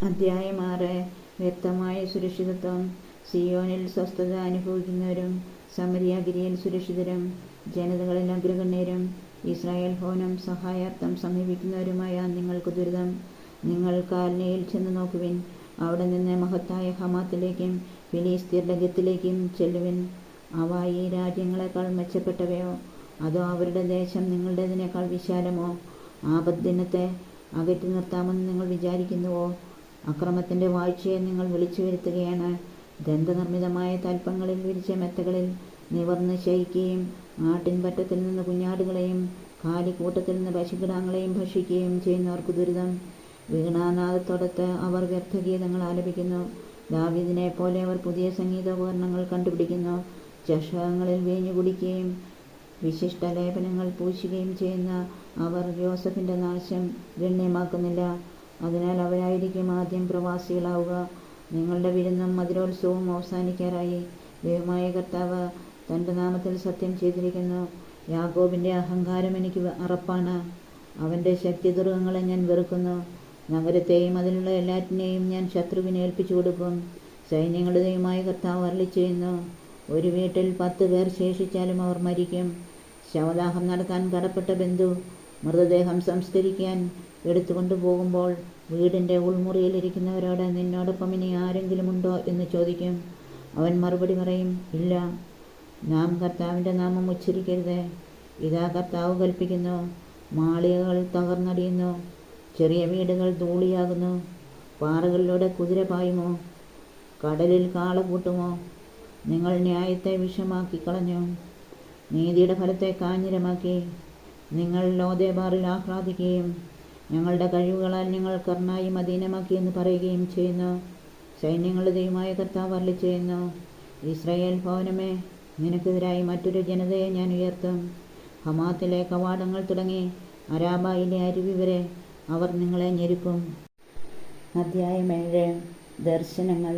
അധ്യായം 6. വ്യക്തമായ സുരക്ഷിതത്വം. സിയോനിൽ സ്വസ്ഥത അനുഭവിക്കുന്നവരും സമരിയാഗിരിയിൽ സുരക്ഷിതരും ജനതകളിൽ അഗ്രഗണ്യരും ഇസ്രായേൽ ഭവനം സഹായാർത്ഥം സമീപിക്കുന്നവരുമായ നിങ്ങൾക്ക് ദുരിതം. നിങ്ങൾ കാൽനയിൽ ചെന്ന് നോക്കുവിൻ. അവിടെ നിന്ന് മഹത്തായ ഹമാത്തിലേക്കും ഫിലിസ്ത്യരുടെ ഗത്തിലേക്കും ചെല്ലുവിൻ. അവ ഈ രാജ്യങ്ങളെക്കാൾ മെച്ചപ്പെട്ടവയോ? അതോ അവരുടെ ദേശം നിങ്ങളുടേതിനേക്കാൾ വിശാലമോ? ആപത്ത് ദിനത്തെ അകറ്റി നിർത്താമെന്ന് നിങ്ങൾ വിചാരിക്കുന്നുവോ? അക്രമത്തിൻ്റെ വാഴ്ചയെ നിങ്ങൾ വിളിച്ചു വരുത്തുകയാണ്. ദന്തനിർമ്മിതമായ തൽപ്പങ്ങളിൽ വിരിച്ച മെത്തകളിൽ നിവർന്ന് ശയിക്കുകയും ആട്ടിൻപറ്റത്തിൽ നിന്ന് കുഞ്ഞാടുകളെയും കാലിക്കൂട്ടത്തിൽ നിന്ന് പശുക്കിടാങ്ങളെയും ഭക്ഷിക്കുകയും ചെയ്യുന്നവർക്ക് ദുരിതം. വീണാനാദത്തോടൊത്ത് അവർ വ്യർത്ഥഗീതങ്ങൾ ആലപിക്കുന്നു. ദാവീദിനെ പോലെ അവർ പുതിയ സംഗീതോപകരണങ്ങൾ കണ്ടുപിടിക്കുന്നു. ചഷകങ്ങളിൽ വീഞ്ഞു കുടിക്കുകയും വിശിഷ്ട ലേപനങ്ങൾ പൂശുകയും ചെയ്യുന്ന അവർ യോസഫിൻ്റെ നാശം ഗണ്യമാക്കുന്നില്ല. അതിനാൽ അവരായിരിക്കും ആദ്യം പ്രവാസികളാവുക. നിങ്ങളുടെ വിരുന്നും മധുരോത്സവവും അവസാനിക്കാറായി. ദൈവമായ കർത്താവ് തൻ്റെ നാമത്തിൽ സത്യം ചെയ്തിരിക്കുന്നു. യാക്കോബിൻ്റെ അഹങ്കാരം എനിക്ക് അറപ്പാണ്. അവൻ്റെ ശക്തിദുർഗങ്ങളെ ഞാൻ വെറുക്കുന്നു. നഗരത്തെയും അതിലുള്ള എല്ലാറ്റിനെയും ഞാൻ ശത്രുവിനെ ഏൽപ്പിച്ചു കൊടുക്കും. സൈന്യങ്ങളുടെ ദൈവമായ കർത്താവ് അരുളിച്ചെയ്യുന്നു. ഒരു വീട്ടിൽ 10 പേർ ശേഷിച്ചാലും അവർ മരിക്കും. ശവദാഹം നടത്താൻ കടപ്പെട്ട ബന്ധു മൃതദേഹം സംസ്കരിക്കാൻ എടുത്തുകൊണ്ടു പോകുമ്പോൾ വീടിൻ്റെ ഉൾമുറിയിലിരിക്കുന്നവരോട് നിന്നോടൊപ്പം ഇനി ആരെങ്കിലും ഉണ്ടോ എന്ന് ചോദിക്കും. അവൻ മറുപടി പറയും, ഇല്ല. നാം കർത്താവിൻ്റെ നാമം ഉച്ചരിക്കരുത്. ഇതാ കർത്താവ് കൽപ്പിക്കുന്നു. മാളികകൾ തകർന്നടിയുന്നു, ചെറിയ വീടുകൾ ധൂളിയാകുന്നു. പാറകളിലൂടെ കുതിര പായുമോ? കടലിൽ കാള കൂട്ടുമോ? നിങ്ങൾ ന്യായത്തെ വിഷമാക്കി കളഞ്ഞു, നീതിയുടെ ഫലത്തെ കാഞ്ഞിരമാക്കി. നിങ്ങൾ ലോദേബാറിൽ ആഹ്ലാദിക്കുകയും ഞങ്ങളുടെ കഴിവുകളാൽ ഞങ്ങൾ കർണായി അധീനമാക്കിയെന്ന് പറയുകയും ചെയ്യുന്നു. സൈന്യങ്ങളുടെ ദൈവമായ കർത്താവ് അരുളിച്ചെയ്യുന്നു. ഇസ്രായേൽ ഭവനമേ, നിനക്കെതിരായി മറ്റൊരു ജനതയെ ഞാൻ ഉയർത്തും. ഹമാത്തിലെ കവാടങ്ങൾ തുടങ്ങി അരാബയിലെ അരുവി വരെ അവർ നിങ്ങളെ ഞെരുക്കും. അധ്യായം 7. ദർശനങ്ങൾ.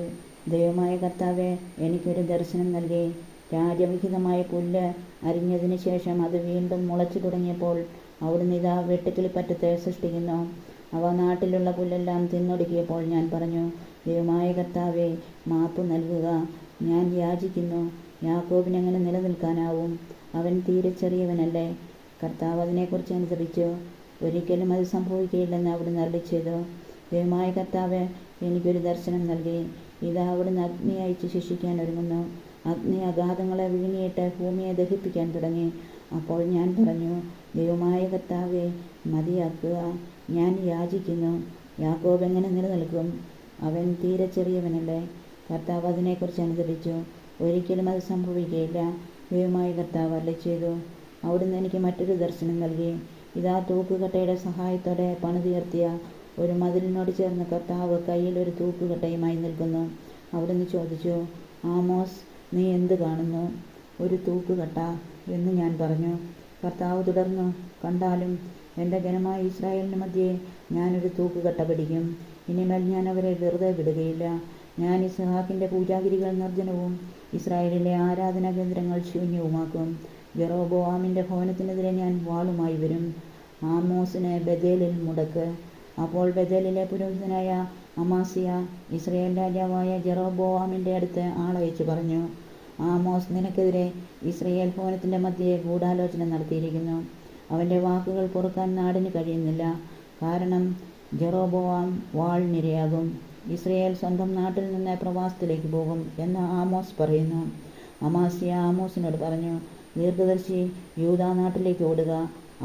ദൈവമായ കർത്താവേ, എനിക്കൊരു ദർശനം നൽകി. രാജവിഹിതമായ പുല്ല് അരിഞ്ഞതിന് ശേഷം അത് വീണ്ടും മുളച്ചു തുടങ്ങിയപ്പോൾ അവിടുന്ന് ഇതാ വെട്ടുക്കിളിപ്പറ്റത്തെ സൃഷ്ടിക്കുന്നു. അവ നാട്ടിലുള്ള പുല്ലെല്ലാം തിന്നൊടുക്കിയപ്പോൾ ഞാൻ പറഞ്ഞു, ദൈവമായ കർത്താവേ, മാപ്പ് നൽകുക. ഞാൻ യാചിക്കുന്നു. യാക്കോബിനെങ്ങനെ നിലനിൽക്കാനാവും? അവൻ തീരെ ചെറിയവനല്ലേ? കർത്താവ് അതിനെക്കുറിച്ച് അനുസരിച്ചു. ഒരിക്കലും അത് സംഭവിക്കുകയില്ലെന്ന് അവിടുന്ന് അരുളിച്ചെയ്തു. ദൈവമായ കർത്താവ് എനിക്കൊരു ദർശനം നൽകി. ഇതാ അവിടുന്ന് അഗ്നി അയച്ച് ശിക്ഷിക്കാൻ ഒരുങ്ങുന്നു. അഗ്നി അഗാധങ്ങളെ വിഴുങ്ങിയിട്ട് ഭൂമിയെ ദഹിപ്പിക്കാൻ തുടങ്ങി. അപ്പോൾ ഞാൻ പറഞ്ഞു, ദൈവമായ കർത്താവേ, മതിയാക്കുക. ഞാൻ യാചിക്കുന്നു. യാക്കോബ് എങ്ങനെ നിലനിൽക്കും? അവൻ തീരെ ചെറിയവനല്ലേ? കർത്താവ് അതിനെക്കുറിച്ച് അനുസരിച്ചു. ഒരിക്കലും അത് സംഭവിക്കുകയില്ല. ദൈവമായ കർത്താവ് അരുളിച്ചെയ്തു. അവിടുന്ന് എനിക്ക് മറ്റൊരു ദർശനം നൽകി. ഇതാ തൂക്കുകട്ടയുടെ സഹായത്തോടെ പണിതുയർത്തിയ ഒരു മതിലിനോട് ചേർന്ന് കർത്താവ് കയ്യിൽ ഒരു തൂക്കുകട്ടയുമായി നിൽക്കുന്നു. അവിടുന്ന് ചോദിച്ചു, ആമോസ്, നീ എന്ത് കാണുന്നു? ഒരു തൂക്കുകട്ട എന്ന് ഞാൻ പറഞ്ഞു. കർത്താവ് തുടർന്നു, കണ്ടാലും എൻ്റെ ജനമായ ഇസ്രായേലിന് മധ്യേ ഞാനൊരു തൂക്കുകട്ട പിടിക്കും. ഇനിമേൽ ഞാൻ അവരെ വെറുതെ വിടുകയില്ല. ഞാൻ ഇസ്ഹാക്കിൻ്റെ പൂജാഗിരികൾ നിർജ്ജനവും ഇസ്രായേലിലെ ആരാധനാ കേന്ദ്രങ്ങൾ ശൂന്യവുമാക്കും. ജെറോബോവാമിൻ്റെ ഭവനത്തിനെതിരെ ഞാൻ വാളുമായി വരും. ആമോസിനെ ബഥേലിൽ മുടക്ക്. അപ്പോൾ ബഥേലിലെ പുരോഹിതനായ അമാസിയ ഇസ്രായേൽ രാജാവായ ജെറോബോവാമിൻ്റെ അടുത്ത് ആളയച്ചു പറഞ്ഞു, ആമോസ് നിനക്കെതിരെ ഇസ്രായേൽ ഭവനത്തിൻ്റെ മധ്യേ ഗൂഢാലോചന നടത്തിയിരിക്കുന്നു. അവൻ്റെ വാക്കുകൾ പൊറുക്കാൻ നാടിന് കഴിയുന്നില്ല. കാരണം ജെറോബോവാം വാളിനിരയാകും. ഇസ്രായേൽ സ്വന്തം നാട്ടിൽ നിന്ന് പ്രവാസത്തിലേക്ക് പോകും എന്ന് ആമോസ് പറയുന്നു. അമാസിയ ആമോസിനോട് പറഞ്ഞു, ദീർഘദർശി, യൂദാ നാട്ടിലേക്ക് ഓടുക.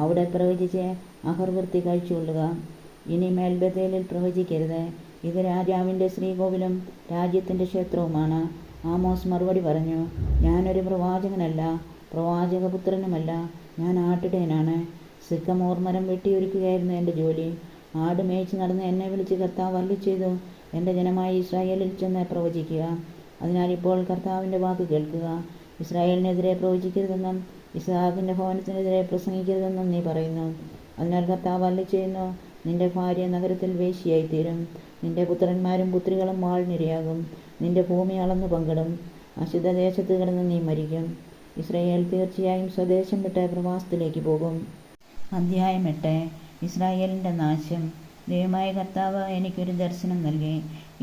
അവിടെ പ്രവചിച്ച് അഹർവൃത്തി കഴിച്ചുകൊള്ളുക. ഇനിമേൽ ബഥേലിൽ പ്രവചിക്കരുത്. ഇത് രാജാവിൻ്റെ ശ്രീകോവിലും രാജ്യത്തിൻ്റെ ക്ഷേത്രവുമാണ്. ആമോസ് മറുപടി പറഞ്ഞു, ഞാനൊരു പ്രവാചകനല്ല, പ്രവാചകപുത്രനുമല്ല. ഞാൻ ആട്ടിടയനാണ്. സിക്കമോർ മരം വെട്ടിയൊരുക്കുകയായിരുന്നു എൻ്റെ ജോലി. ആട് മേയിച്ച് നടന്ന് എന്നെ വിളിച്ച് കർത്താവ് അരുളിച്ചെയ്തു, എൻ്റെ ജനമായ ഇസ്രായേലിൽ ചെന്ന് പ്രവചിക്കുക. അതിനാൽ ഇപ്പോൾ കർത്താവിൻ്റെ വാക്ക് കേൾക്കുക. ഇസ്രായേലിനെതിരെ പ്രവചിക്കരുതെന്നും ഇസ്ഹാക്കിൻ്റെ ഭവനത്തിനെതിരെ പ്രസംഗിക്കരുതെന്നും നീ പറയുന്നു. അതിനാൽ കർത്താവ് അരുളിച്ചെയ്യുന്നു, നിന്റെ ഭാര്യ നഗരത്തിൽ വേശ്യയായിത്തീരും. നിന്റെ പുത്രന്മാരും പുത്രികളും വാളിനിരയാകും. നിന്റെ ഭൂമി അളന്നു പങ്കിടും. അശുദ്ധദേശത്ത് കിടന്ന് നീ മരിക്കും. ഇസ്രായേൽ തീർച്ചയായും സ്വദേശം വിട്ട് പ്രവാസത്തിലേക്ക് പോകും. അധ്യായം 8. ഇസ്രായേലിൻ്റെ നാശം. ദൈവമായ കർത്താവ് എനിക്കൊരു ദർശനം നൽകി.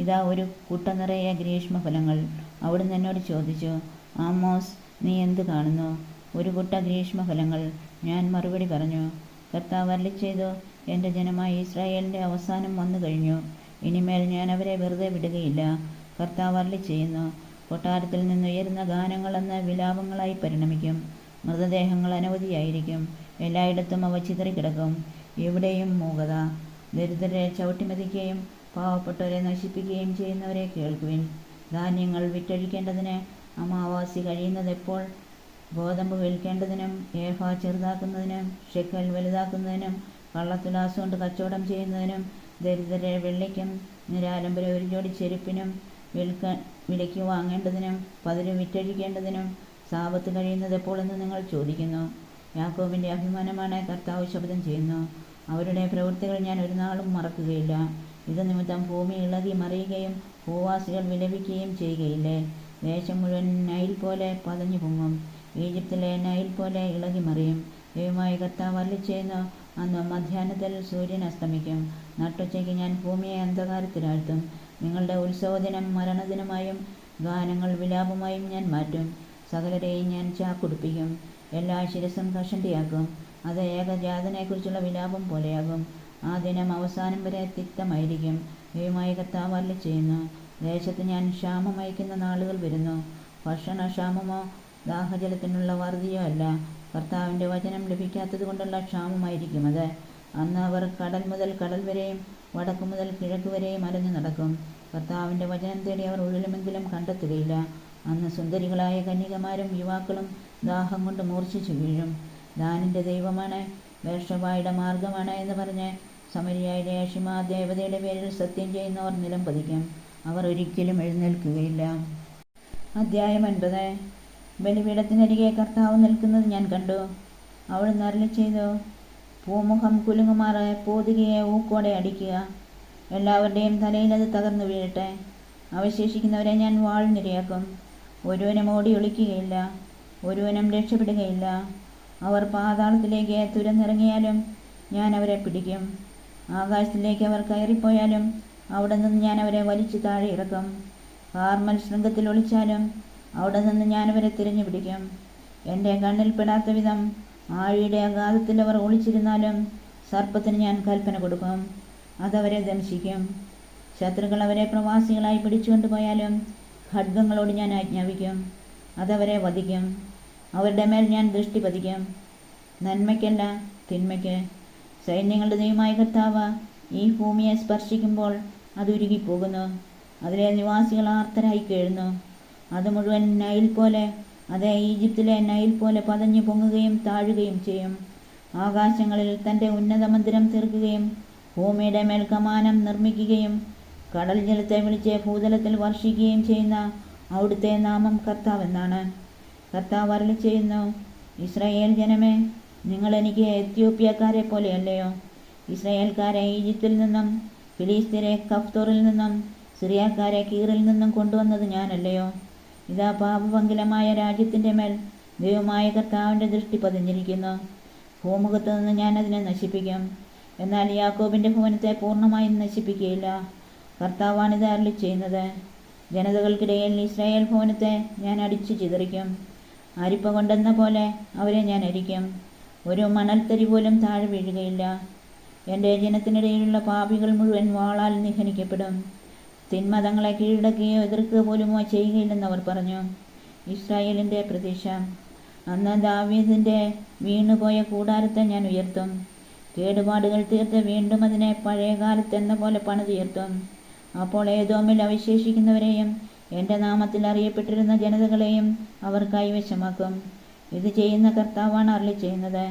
ഇതാ ഒരു കുട്ട നിറയെ ഗ്രീഷ്മഫലങ്ങൾ. അവിടുന്ന് എന്നോട് ചോദിച്ചു, ആമോസ്, നീ എന്ത് കാണുന്നു? ഒരു കുട്ട ഗ്രീഷ്മഫലങ്ങൾ. ഞാൻ മറുപടി പറഞ്ഞു, കർത്താവ് അരുളിച്ചെയ്തു, എൻ്റെ ജനമായ ഇസ്രായേലിൻ്റെ അവസാനം വന്നു കഴിഞ്ഞു. ഇനിമേൽ ഞാൻ അവരെ വെറുതെ വിടുകയില്ല. കർത്താവ് അരുളിച്ചെയ്യുന്നു, കൊട്ടാരത്തിൽ നിന്നുയരുന്ന ഗാനങ്ങളെന്ന് വിലാപങ്ങളായി പരിണമിക്കും. മൃതദേഹങ്ങൾ അനവധിയായിരിക്കും. എല്ലായിടത്തും അവ ചിതറിക്കിടക്കും. എവിടെയും മൂകത. ദരിദ്രരെ ചവിട്ടിമെതിക്കുകയും പാവപ്പെട്ടവരെ നശിപ്പിക്കുകയും ചെയ്യുന്നവരെ കേൾക്കുവിൻ. ധാന്യങ്ങൾ വിറ്റഴിക്കേണ്ടതിന് അമാവാസി കഴിയുന്നതെപ്പോൾ? ഗോതമ്പ് വിൽക്കേണ്ടതിനും ഏഫ ചെറുതാക്കുന്നതിനും ഷെക്കൽ വലുതാക്കുന്നതിനും കള്ളത്തുലാസ് കൊണ്ട് കച്ചവടം ചെയ്യുന്നതിനും ദരിദ്രരെ വെള്ളിക്കും നിരാലംബരെ ഒരു ജോഡി ചെരുപ്പിനും വിലയ്ക്ക് വാങ്ങേണ്ടതിനും പതിര് വിറ്റഴിക്കേണ്ടതിനും സാപത്ത് കഴിയുന്നതെപ്പോൾ എന്ന് നിങ്ങൾ ചോദിക്കുന്നു. യാക്കോബിൻ്റെ അഭിമാനമാണ് കർത്താവ് ശപഥം ചെയ്യുന്നു. അവരുടെ പ്രവൃത്തികൾ ഞാൻ ഒരു നാളും മറക്കുകയില്ല. ഇത് നിമിത്തം ഭൂമി ഇളകി മറിയുകയും ഭൂവാസികൾ വിലപിക്കുകയും ചെയ്യുകയില്ലേ? ദേശം മുഴുവൻ നൈൽ പോലെ പതഞ്ഞു പൊങ്ങും. ഈജിപ്തിലെ നൈൽ പോലെ ഇളകി മറിയും. ദൈവമായ കർത്താവ് അരുളിച്ചെയ്യുന്നു, അന്ന് മധ്യാഹ്നത്തിൽ സൂര്യൻ അസ്തമിക്കും. നട്ടുച്ചയ്ക്ക് ഞാൻ ഭൂമിയെ അന്ധകാരത്തിലാഴ്ത്തും. നിങ്ങളുടെ ഉത്സവദിനം മരണദിനമായും ഗാനങ്ങൾ വിലാപമായും ഞാൻ മാറ്റും. സകലരെയും ഞാൻ ചാക്കുടുപ്പിക്കും. എല്ലാ ശിരസും കഷണ്ടിയാക്കും. അത് ഏകജാതനെക്കുറിച്ചുള്ള വിലാപം പോലെയാകും. ആ ദിനം അവസാനം വരെ തിക്തമായിരിക്കും. ദൈവമായ കർത്താവ് അരുളിച്ചെയ്യുന്നു, ദേശത്ത് ഞാൻ ക്ഷാമം അയക്കുന്ന നാളുകൾ വരുന്നു. ഭക്ഷണക്ഷാമമോ ദാഹജലത്തിനുള്ള വറുതിയോ അല്ല, കർത്താവിൻ്റെ വചനം ലഭിക്കാത്തത് കൊണ്ടുള്ള ക്ഷാമമായിരിക്കും അത്. അന്ന് അവർ കടൽ മുതൽ കടൽ വരെയും വടക്കു മുതൽ കിഴക്ക് വരെയും അലഞ്ഞു നടക്കും. കർത്താവിൻ്റെ വചനം തേടി അവർ ഉഴലുമെങ്കിലും കണ്ടെത്തുകയില്ല. അന്ന് സുന്ദരികളായ കന്യകമാരും യുവാക്കളും ദാഹം കൊണ്ട് മൂർച്ഛിച്ചു വീഴും. ദാനിൻ്റെ ദൈവമാണ്, ബേർഷബായുടെ മാർഗമാണ് എന്ന് പറഞ്ഞ് സമരിയയിലെ ഷിമ ദേവതയുടെ പേരിൽ സത്യം ചെയ്യുന്നവർ നിലം പതിക്കും. അവർ ഒരിക്കലും എഴുന്നേൽക്കുകയില്ല. അധ്യായം 9. ബലിപീഠത്തിനരികെ കർത്താവ് നിൽക്കുന്നത് ഞാൻ കണ്ടു. അവിടുന്ന് അരുളിച്ചെയ്തു, പൂമുഖം കുലുങ്ങുമാറ് പോതുകയെ ഊക്കോടെ അടിക്കുക. എല്ലാവരുടെയും തലയിൽ അത് തകർന്നു വീഴട്ടെ. അവശേഷിക്കുന്നവരെ ഞാൻ വാൾനിരയാക്കും. ഒരുവനും ഓടി ഒളിക്കുകയില്ല, ഒരുവനും രക്ഷപ്പെടുകയില്ല. അവർ പാതാളത്തിലേക്ക് തുരന്നിറങ്ങിയാലും ഞാൻ അവരെ പിടിക്കും. ആകാശത്തിലേക്ക് അവർ കയറിപ്പോയാലും അവിടെ നിന്ന് ഞാൻ അവരെ വലിച്ചു താഴെ ഇറക്കും. കാർമൽ ശൃംഗത്തിൽ ഒളിച്ചാലും അവിടെ നിന്ന് ഞാൻ അവരെ തിരഞ്ഞു പിടിക്കും. എൻ്റെ കണ്ണിൽ പെടാത്ത വിധം ആഴിയുടെ അഗാധത്തിൽ അവർ ഒളിച്ചിരുന്നാലും സർപ്പത്തിന് ഞാൻ കൽപ്പന കൊടുക്കും, അതവരെ ദംശിക്കും. ശത്രുക്കൾ അവരെ പ്രവാസികളായി പിടിച്ചുകൊണ്ടുപോയാലും ഖഡ്ഗങ്ങളോട് ഞാൻ ആജ്ഞാപിക്കും, അതവരെ വധിക്കും. അവരുടെ മേൽ ഞാൻ ദൃഷ്ടി പതിക്കും, നന്മയ്ക്കല്ല തിന്മയ്ക്ക്. സൈന്യങ്ങളുടെ ദൈവമായ കർത്താവ് ഈ ഭൂമിയെ സ്പർശിക്കുമ്പോൾ അത് ഉരുകിപ്പോകുന്നു. അതിലെ നിവാസികൾ ആർത്തരായി കേഴുന്നു. അത് മുഴുവൻ നൈൽ പോലെ, അതേ ഈജിപ്തിലെ നൈൽ പോലെ പതഞ്ഞു പൊങ്ങുകയും താഴുകയും ചെയ്യും. ആകാശങ്ങളിൽ തൻ്റെ ഉന്നത മന്ദിരം തീർക്കുകയും ഭൂമിയുടെ മേൽ കമാനം നിർമ്മിക്കുകയും കടൽ ജലത്തെ വിളിച്ച് ഭൂതലത്തിൽ വർഷിക്കുകയും ചെയ്യുന്ന അവിടുത്തെ നാമം കർത്താവെന്നാണ്. കർത്താവ് അരുളിച്ചെയ്യുന്നു, ഇസ്രായേൽ ജനമേ, നിങ്ങൾ എനിക്ക് എത്യോപ്യക്കാരെ പോലെയല്ലയോ? ഇസ്രായേൽക്കാരെ ഈജിപ്തിൽ നിന്നും ഫിലിസ്ത്യരെ കഫ്തോറിൽ നിന്നും സിറിയക്കാരെ കീറിൽ നിന്നും കൊണ്ടുവന്നത് ഞാനല്ലയോ? ഇതാ പാപപങ്കിലമായ രാജ്യത്തിൻ്റെ മേൽ ദൈവമായ കർത്താവിൻ്റെ ദൃഷ്ടി പതിഞ്ഞിരിക്കുന്നു. ഭൂമുഖത്ത് നിന്ന് ഞാൻ അതിനെ നശിപ്പിക്കും, എന്നാൽ യാക്കോബിൻ്റെ ഭവനത്തെ പൂർണ്ണമായും നശിപ്പിക്കുകയില്ല. കർത്താവാണിത് അരുളിച്ചെയ്യുന്നത്. ജനതകൾക്കിടയിൽ ഇസ്രായേൽ ഭവനത്തെ ഞാൻ അടിച്ചു ചിതറിക്കും. അരിപ്പ കൊണ്ടെന്ന പോലെ അവരെ ഞാൻ അരിക്കും. ഒരു മണൽത്തരി പോലും താഴെ വീഴുകയില്ല. എൻ്റെ ജനത്തിനിടയിലുള്ള പാപികൾ മുഴുവൻ വാളാൽ നിഹനിക്കപ്പെടും. തിന്മ തങ്ങളെ കീഴടക്കുകയോ എതിർക്കുക പോലുമോ ചെയ്യുകയില്ലെന്ന് അവർ പറഞ്ഞു. ഇസ്രായേലിൻ്റെ പ്രതീക്ഷ. അന്ന് ദാവീദിൻ്റെ വീണുപോയ കൂടാരത്തെ ഞാൻ ഉയർത്തും. കേടുപാടുകൾ തീർത്ത് വീണ്ടും അതിനെ പഴയകാലത്തെന്ന പോലെ പണിതുയർത്തും. അപ്പോൾ ഏദോമിൽ അവശേഷിക്കുന്നവരെയും എൻ്റെ നാമത്തിൽ അറിയപ്പെട്ടിരുന്ന ജനതകളെയും അവർ കൈവശമാക്കും. ഇത് ചെയ്യുന്ന കർത്താവാണ് അരുളിച്ചെയ്യുന്നത്.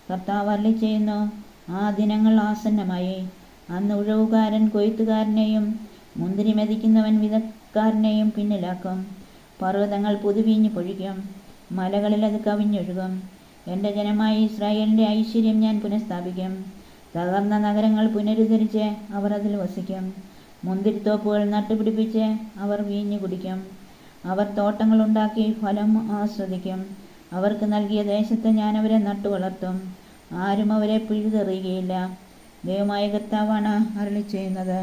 കർത്താവ് അരുളിച്ചെയ്യുന്നു, ആ ദിനങ്ങൾ ആസന്നമായി. അന്ന് ഉഴവുകാരൻ കൊയ്ത്തുകാരനെയും മുന്തിരി മെതിക്കുന്നവൻ വിതക്കാരനെയും പിന്നിലാക്കും. പർവ്വതങ്ങൾ പുതുവീഞ്ഞു പൊഴിക്കും, മലകളിൽ അത് കവിഞ്ഞൊഴുകും. എൻ്റെ ജനമായ ഇസ്രായേലിൻ്റെ ഐശ്വര്യം ഞാൻ പുനഃസ്ഥാപിക്കും. തകർന്ന നഗരങ്ങൾ പുനരുദ്ധരിച്ച് അവർ അതിൽ വസിക്കും. മുന്തിരിത്തോപ്പുകൾ നട്ടുപിടിപ്പിച്ച് അവർ വീഞ്ഞു കുടിക്കും. അവർ തോട്ടങ്ങളുണ്ടാക്കി ഫലം ആസ്വദിക്കും. അവർക്ക് നൽകിയ ദേശത്ത് ഞാൻ അവരെ നട്ടുവളർത്തും. ആരും അവരെ പിഴുതെറിയുകയില്ല. ദൈവമായ കർത്താവാണ് അരുളിച്ചെയ്യുന്നത്.